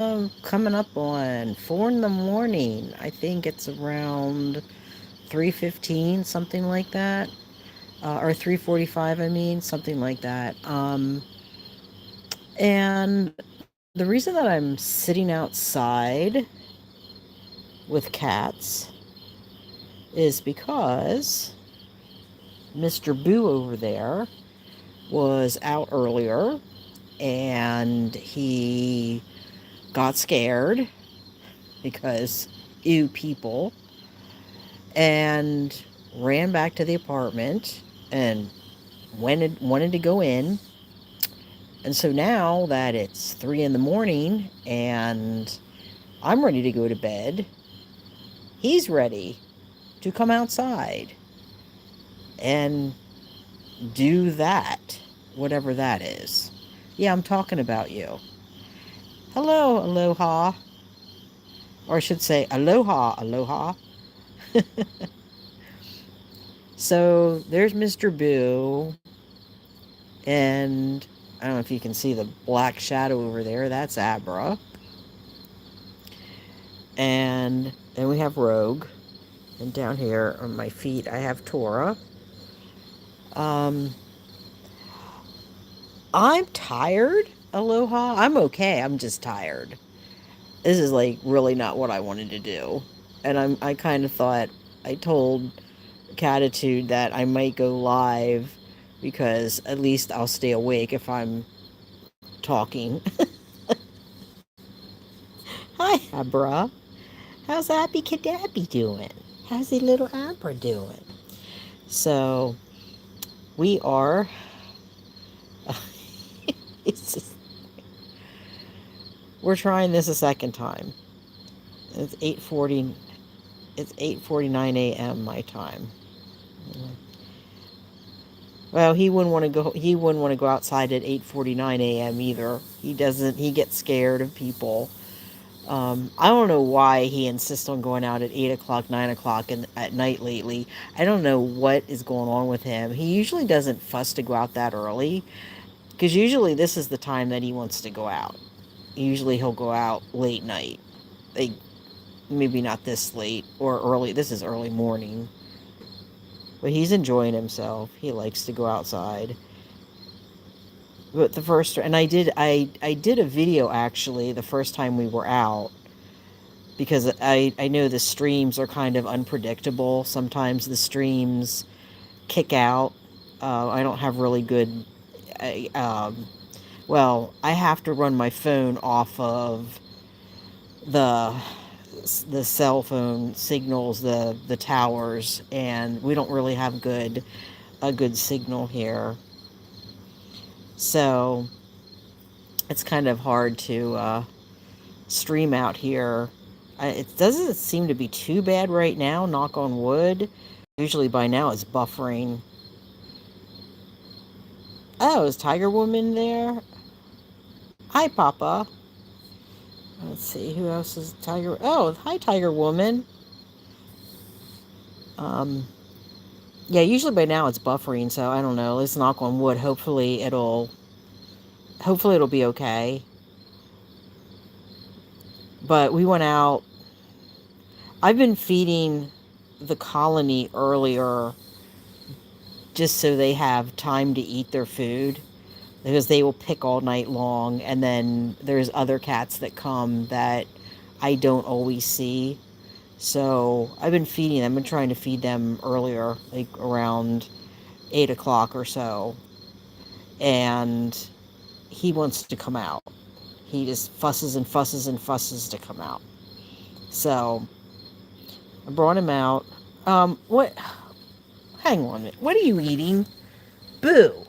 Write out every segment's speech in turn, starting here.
Coming up on 4 in the morning. I think it's around 3:15, something like that. Or 3:45, I mean, something like that. And the reason that I'm sitting outside with cats is because Mr. Boo over there was out earlier and he got scared because ew people and ran back to the apartment and wanted to go in. And so now that it's 3 in the morning and I'm ready to go to bed, he's ready to come outside and do that, whatever that is. Yeah, I'm talking about you. Hello, aloha. Or I should say, aloha, aloha. So there's Mr. Boo, and I don't know if you can see the black shadow over there. That's Abra. And then we have Rogue. And down here on my feet, I have Tora. Um, I'm tired, Aloha. I'm okay. I'm just tired. This is like really not what I wanted to do. And I kind of thought I told Catitude that I might go live because at least I'll stay awake if I'm talking. Hi, Abra. How's Abby Cadabby doing? How's the little Abra doing? So we are. It's just, we're trying this a second time. It's 8:40. It's 8:49 a.m. my time. Well, he wouldn't want to go. He wouldn't want to go outside at 8:49 a.m. either. He doesn't. He gets scared of people. I don't know why he insists on going out at 8 o'clock, 9 o'clock at night lately. I don't know what is going on with him. He usually doesn't fuss to go out that early because usually this is the time that he wants to go out. Usually he'll go out late night. Like maybe not this late or early. This is early morning. But he's enjoying himself. He likes to go outside. But the first and I did a video actually the first time we were out because I know the streams are kind of unpredictable. Sometimes the streams kick out. I don't have really good. I, well, I have to run my phone off of the the cell phone signals, the towers, and we don't really have a good signal here. So it's kind of hard to stream out here. It doesn't seem to be too bad right now, knock on wood. Usually by now it's buffering. Oh, is Tiger Woman there? Hi, Papa. Let's see, who else is Tiger? Oh, hi, Tiger Woman. Um, yeah, usually by now it's buffering, so I don't know. Let's knock on wood. Hopefully it'll be okay. But we went out. I've been feeding the colony earlier just so they have time to eat their food because they will pick all night long. And then there's other cats that come that I don't always see. So I've been feeding them. I've been trying to feed them earlier, like around 8 o'clock or so. And he wants to come out. He just fusses and fusses and fusses to come out. So I brought him out. What? Hang on a minute. What are you eating? Boo!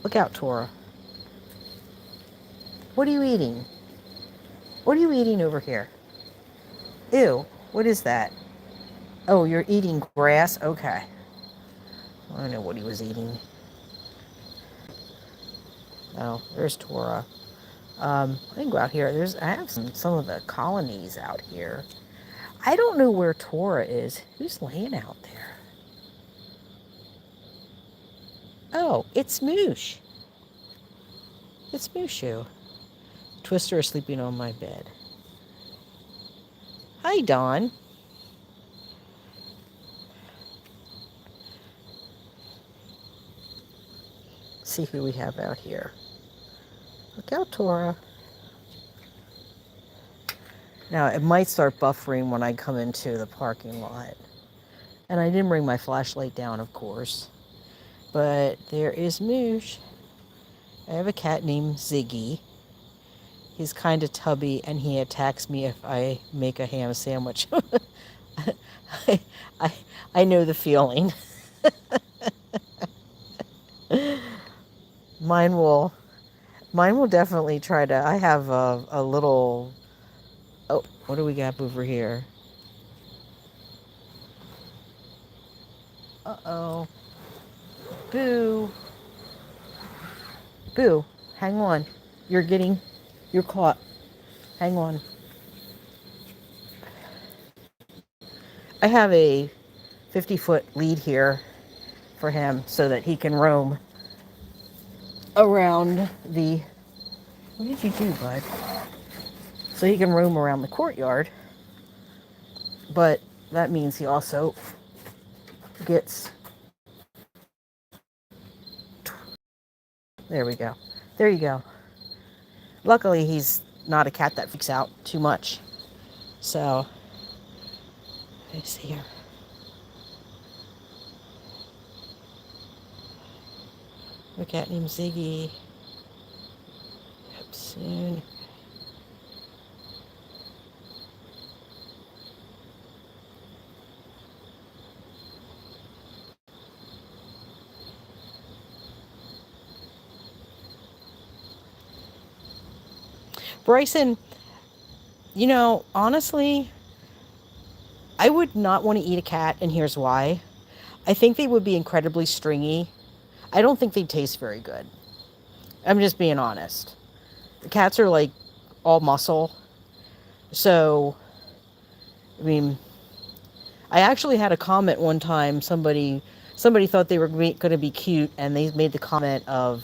Look out, Tora. What are you eating? What are you eating over here? Ew, what is that? Oh, you're eating grass? Okay. I don't know what he was eating. Oh, there's Tora. I can go out here. I have some of the colonies out here. I don't know where Tora is. Who's laying out there? Oh, it's Moosh. It's Mooshu. Twister is sleeping on my bed. Hi, Dawn. See who we have out here. Look out, Tora. Now, it might start buffering when I come into the parking lot. And I didn't bring my flashlight down, of course. But there is Moosh. I have a cat named Ziggy. He's kind of tubby, and he attacks me if I make a ham sandwich. I, I, I know the feeling. Mine will definitely try to. I have a little. Oh, what do we got over here? Uh-oh. Boo. Boo, hang on. You're caught. Hang on. I have a 50-foot lead here for him so that he can roam around the... What did you do, bud? So he can roam around the courtyard. But that means he also gets... There we go. There you go. Luckily, he's not a cat that freaks out too much. So, let's see here. A cat named Ziggy. Up soon. Bryson, you know, honestly, I would not want to eat a cat, and here's why. I think they would be incredibly stringy. I don't think they'd taste very good. I'm just being honest. The cats are like all muscle. So, I mean, I actually had a comment one time. Somebody thought they were going to be cute, and they made the comment of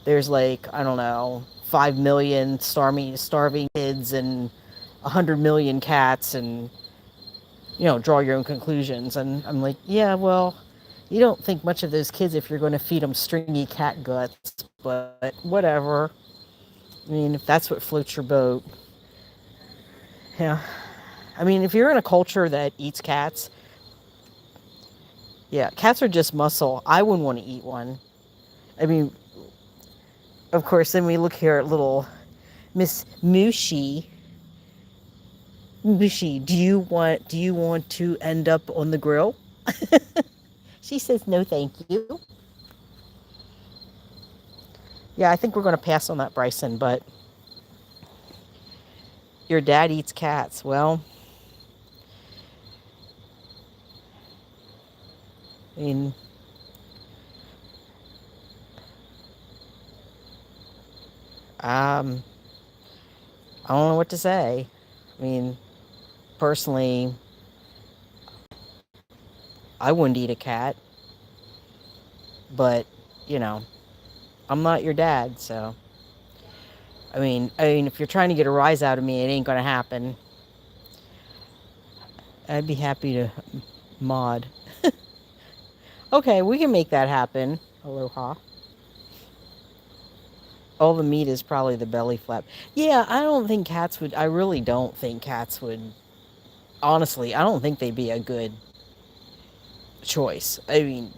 there's like, I don't know, 5 million starving kids and 100 million cats, and you know, draw your own conclusions. And I'm like, yeah, well, you don't think much of those kids if you're going to feed them stringy cat guts, but whatever. I mean, if that's what floats your boat. Yeah. I mean, if you're in a culture that eats cats, yeah, cats are just muscle. I wouldn't want to eat one. I mean, of course, then we look here at little Miss Mushy. Mushy, do you want to end up on the grill? She says no, thank you. Yeah, I think we're going to pass on that, Bryson, but your dad eats cats. Well, I mean, I don't know what to say. I mean, personally, I wouldn't eat a cat, but, you know, I'm not your dad, so. I mean, if you're trying to get a rise out of me, it ain't gonna happen. I'd be happy to mod. Okay, we can make that happen. Aloha. All the meat is probably the belly flap. Yeah, I don't think cats would. I really don't think cats would. Honestly, I don't think they'd be a good choice. I mean,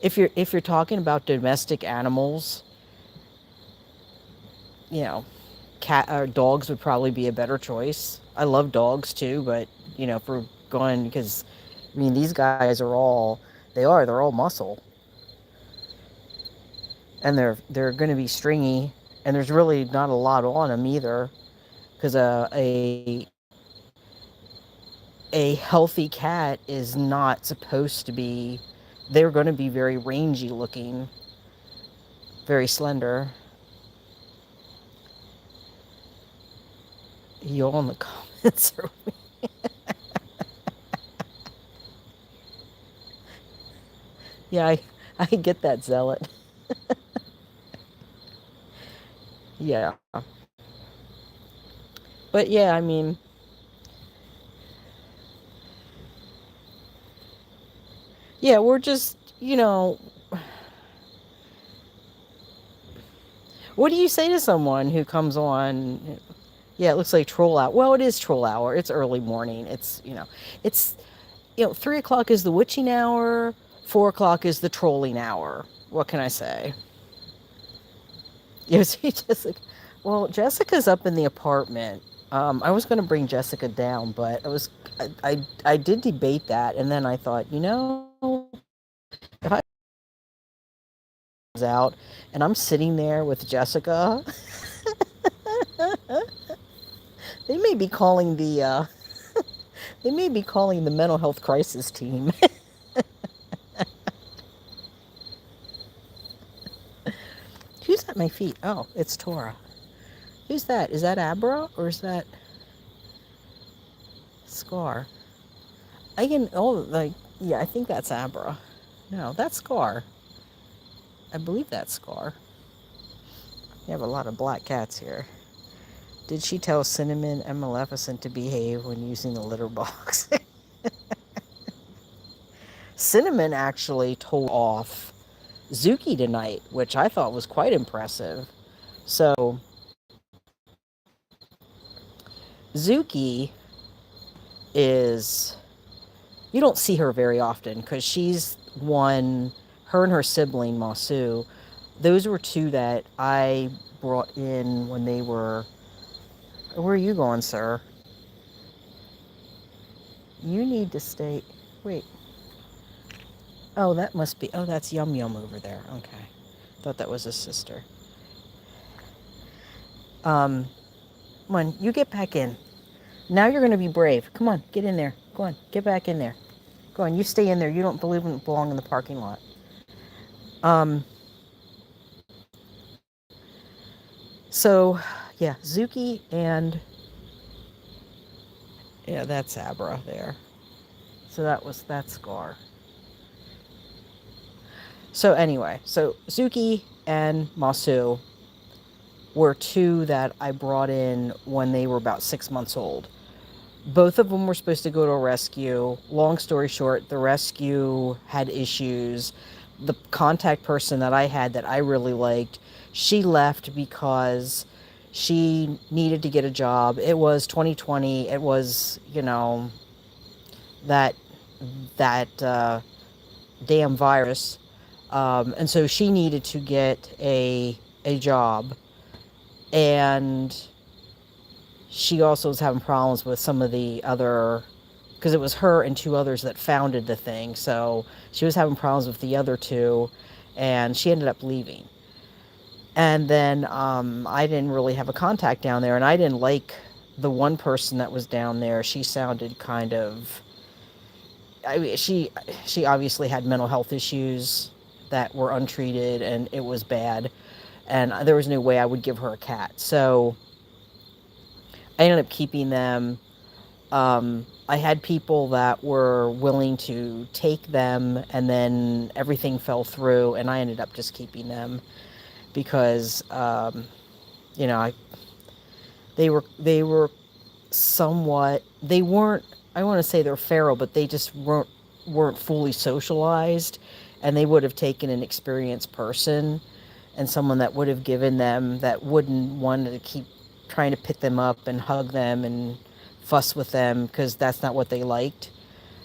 if you're talking about domestic animals, you know, cat or dogs would probably be a better choice. I love dogs too, but you know, if we're going, because I mean, these guys are all they're all muscle, and they're going to be stringy, and there's really not a lot on them either, because a healthy cat is not supposed to be. They're going to be very rangy looking, very slender. You all in the comments are yeah, I get that, Zealot. Yeah. But yeah, I mean, yeah, we're just, what do you say to someone who comes on? Yeah, it looks like troll hour. Well, it is troll hour. It's early morning. It's, 3 o'clock is the witching hour. 4 o'clock is the trolling hour. What can I say? You see, Jessica. Well, Jessica's up in the apartment. I was going to bring Jessica down, but I did debate that, and then I thought, if I was out and I'm sitting there with Jessica, they may be calling they may be calling the mental health crisis team. Who's at my feet? Oh, it's Tora. Who's that? Is that Abra or is that Scar? Yeah, I think that's Abra. No, that's Scar. I believe that's Scar. You have a lot of black cats here. Did she tell Cinnamon and Maleficent to behave when using the litter box? Cinnamon actually told off Zuki tonight, which I thought was quite impressive. So, Zuki is, you don't see her very often because she's one, her and her sibling Masu, those were two that I brought in when they were, where are you going, sir? You need to stay, wait. Oh, that must be, oh, that's Yum Yum over there. Okay. Thought that was his sister. Come on, you get back in. Now you're going to be brave. Come on, get in there. Go on, get back in there. Go on, you stay in there. You don't belong in the parking lot. So, yeah, Zuki and, yeah, that's Abra there. So that's Scar. So anyway, so Zuki and Masu were two that I brought in when they were about 6 months old. Both of them were supposed to go to a rescue. Long story short, the rescue had issues. The contact person that I had that I really liked, she left because she needed to get a job. It was 2020. It was, that damn virus. And so she needed to get a job. And she also was having problems with some of the other, because it was her and two others that founded the thing. So she was having problems with the other two, and she ended up leaving. And then I didn't really have a contact down there, and I didn't like the one person that was down there. She sounded kind of, I mean, she obviously had mental health issues that were untreated, and it was bad. And there was no way I would give her a cat. So I ended up keeping them. I had people that were willing to take them, and then everything fell through, and I ended up just keeping them because, they were somewhat, they weren't, I want to say they're feral, but they just weren't fully socialized, and they would have taken an experienced person and someone that would have given them, that wouldn't want to keep trying to pick them up and hug them and fuss with them, because that's not what they liked.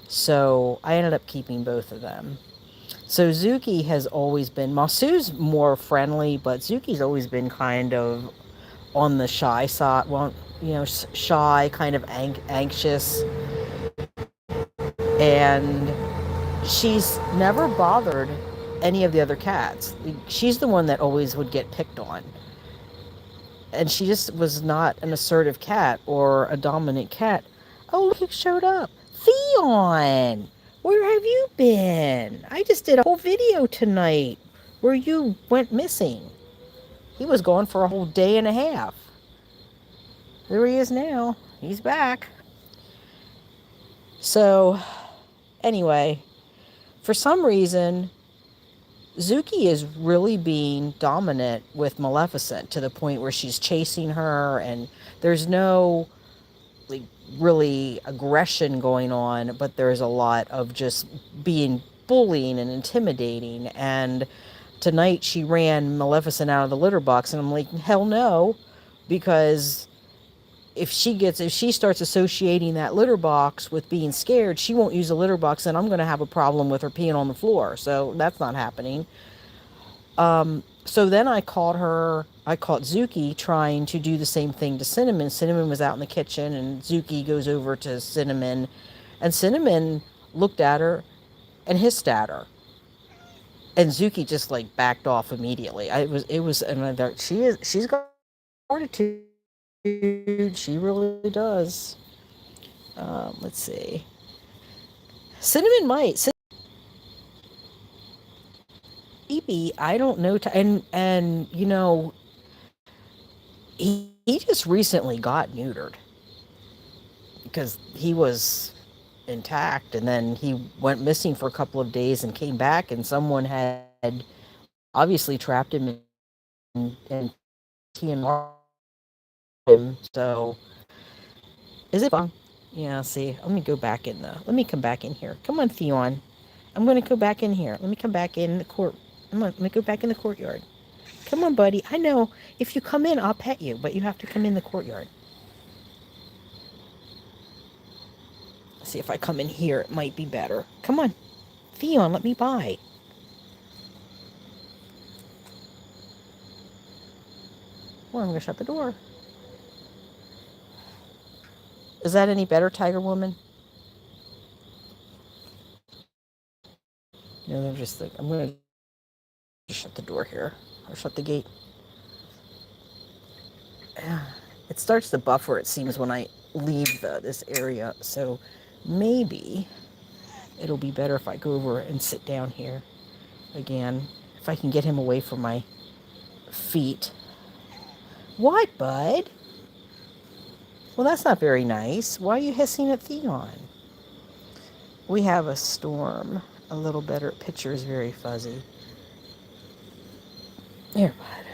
So I ended up keeping both of them. So Zuki has always been, Masu's more friendly, but Zuki's always been kind of on the shy side. Well, shy, kind of anxious. And she's never bothered any of the other cats. She's the one that always would get picked on. And she just was not an assertive cat or a dominant cat. Oh, look, he showed up. Theon! Where have you been? I just did a whole video tonight where you went missing. He was gone for a whole day and a half. There he is now. He's back. So, anyway, for some reason, Zuki is really being dominant with Maleficent to the point where she's chasing her, and there's no like really aggression going on, but there's a lot of just being bullying and intimidating. And tonight she ran Maleficent out of the litter box, and I'm like, hell no, because if she starts associating that litter box with being scared, she won't use the litter box, and I'm going to have a problem with her peeing on the floor. So that's not happening. So then I caught Zuki trying to do the same thing to Cinnamon. Cinnamon was out in the kitchen, and Zuki goes over to Cinnamon, and Cinnamon looked at her and hissed at her. And Zuki just like backed off immediately. It was another, she's got fortitude. She really does. Let's see. Cinnamon might. Maybe, I don't know. And you know, he just recently got neutered because he was intact, and then he went missing for a couple of days and came back, and someone had obviously trapped him and TNR him. So is it fun? Yeah, see, let me go back in the, let me come back in here. Come on, Theon. I'm going to go back in here. Let me come back in the court. Come on, let me go back in the courtyard. Come on, buddy. I know if you come in, I'll pet you, but you have to come in the courtyard. See if I come in here, it might be better. Come on, Theon, let me by. Well, I'm going to shut the door. Is that any better, Tiger Woman? No, they're just like, I'm going to shut the door here. Or shut the gate. It starts to buffer, it seems, when I leave this area. So maybe it'll be better if I go over and sit down here again. If I can get him away from my feet. What, bud? Well, that's not very nice. Why are you hissing at Theon? We have a storm. A little better. Picture is very fuzzy. Here, bud.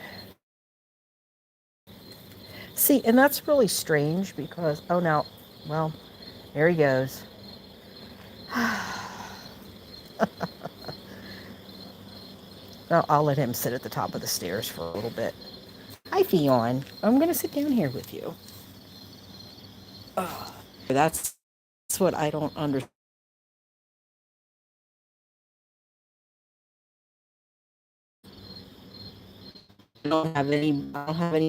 See, and that's really strange because, oh, no. Well, there he goes. I'll let him sit at the top of the stairs for a little bit. Hi, Theon. I'm going to sit down here with you. That's what I don't understand. I don't have any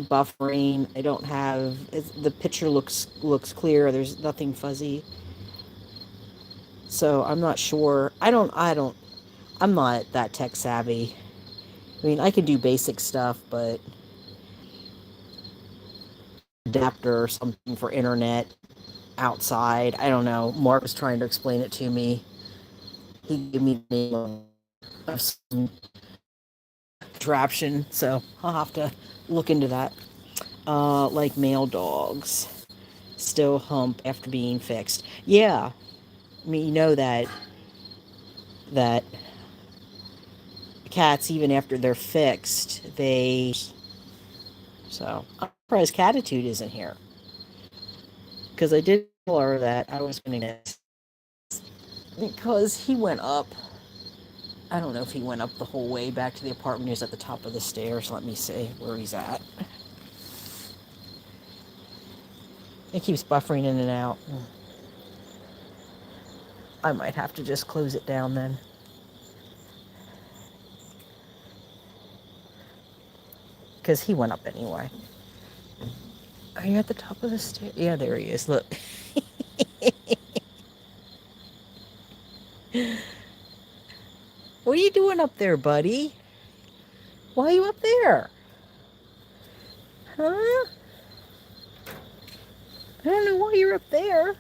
buffering. I don't have the picture looks clear. There's nothing fuzzy. So I'm not sure. I'm not that tech savvy. I mean, I can do basic stuff, but adapter or something for internet outside. I don't know. Mark was trying to explain it to me. He gave me the name of some contraption, so I'll have to look into that. Like male dogs still hump after being fixed. Yeah, I mean, you know that cats, even after they're fixed, they. So I'm surprised Catitude isn't here because I did tell her that I was going to get because he went up. I don't know if he went up the whole way back to the apartment. He was at the top of the stairs. Let me see where he's at. It keeps buffering in and out. I might have to just close it down then. Because he went up anyway. Are you at the top of the stairs? Yeah, there he is. Look. What are you doing up there, buddy? Why are you up there? Huh? I don't know why you're up there.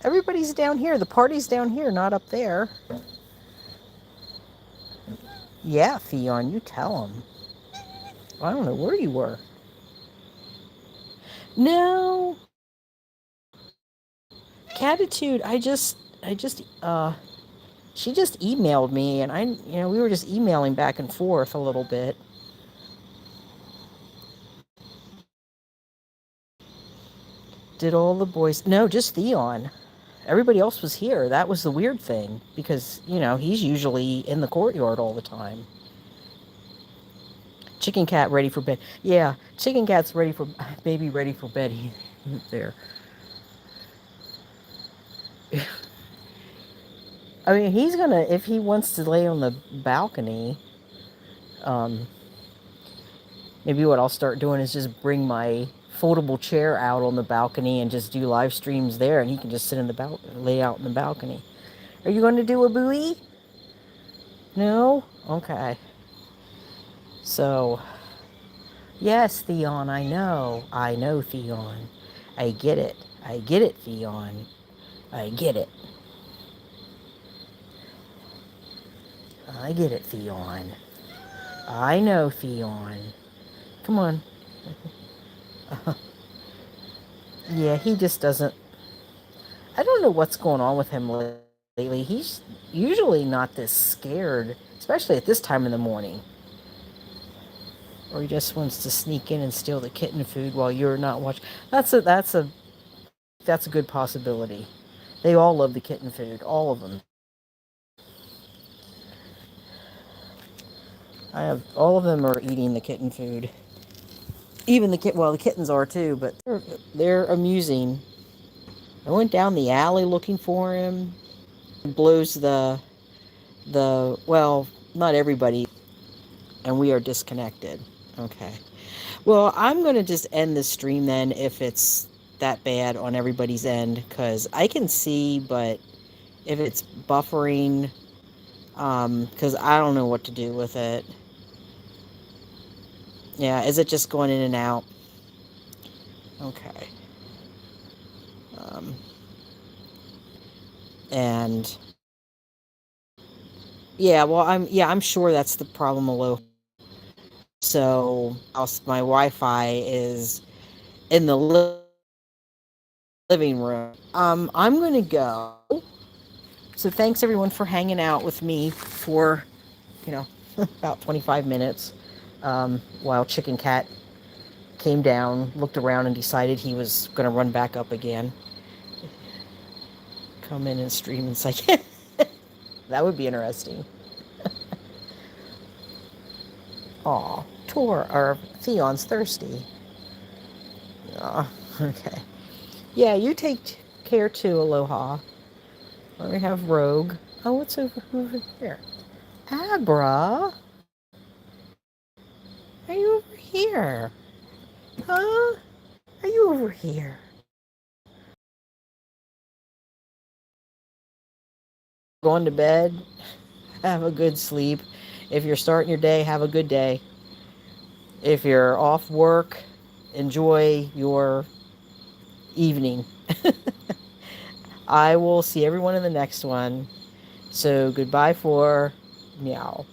Everybody's down here. The party's down here, not up there. Yeah, Theon, you tell him. I don't know where you were. No. Catitude, I just She just emailed me, and we were just emailing back and forth a little bit. Did all the boys? No, just Theon. Everybody else was here. That was the weird thing because, he's usually in the courtyard all the time. Chicken cat ready for bed. Yeah, chicken cat's ready for baby ready for bed. There. I mean, he's gonna if he wants to lay on the balcony. Um, Maybe what I'll start doing is just bring my foldable chair out on the balcony and just do live streams there, and he can just sit in the lay out in the balcony. Are you going to do a buoy? No? Okay. So, yes, Theon, I know. I know, Theon. I get it. I get it, Theon. I get it. I get it, Theon. I know, Theon. Come on. Yeah, he just doesn't. I don't know what's going on with him lately. He's usually not this scared, especially at this time in the morning. Or he just wants to sneak in and steal the kitten food while you're not watching. That's a good possibility. They all love the kitten food, all of them. All of them are eating the kitten food. Even the kittens are too, but they're amusing. I went down the alley looking for him. Blows well, not everybody, and we are disconnected. Okay. Well, I'm going to just end the stream then if it's that bad on everybody's end, because I can see, but if it's buffering, because I don't know what to do with it. Yeah, is it just going in and out? Okay. And yeah, well, I'm sure that's the problem. Aloha. So my Wi-Fi is in the living room. I'm gonna go. So thanks everyone for hanging out with me for, about 25 minutes, while Chicken Cat came down, looked around, and decided he was gonna run back up again. Come in and stream and say, that would be interesting. Aw, Theon's thirsty. Aw, okay. Yeah, you take care too, Aloha. Let me have Rogue. Oh, what's over here? Abra? Are you over here? Huh? Are you over here? Going to bed? Have a good sleep. If you're starting your day, have a good day. If you're off work, enjoy your evening. I will see everyone in the next one. So goodbye for meow.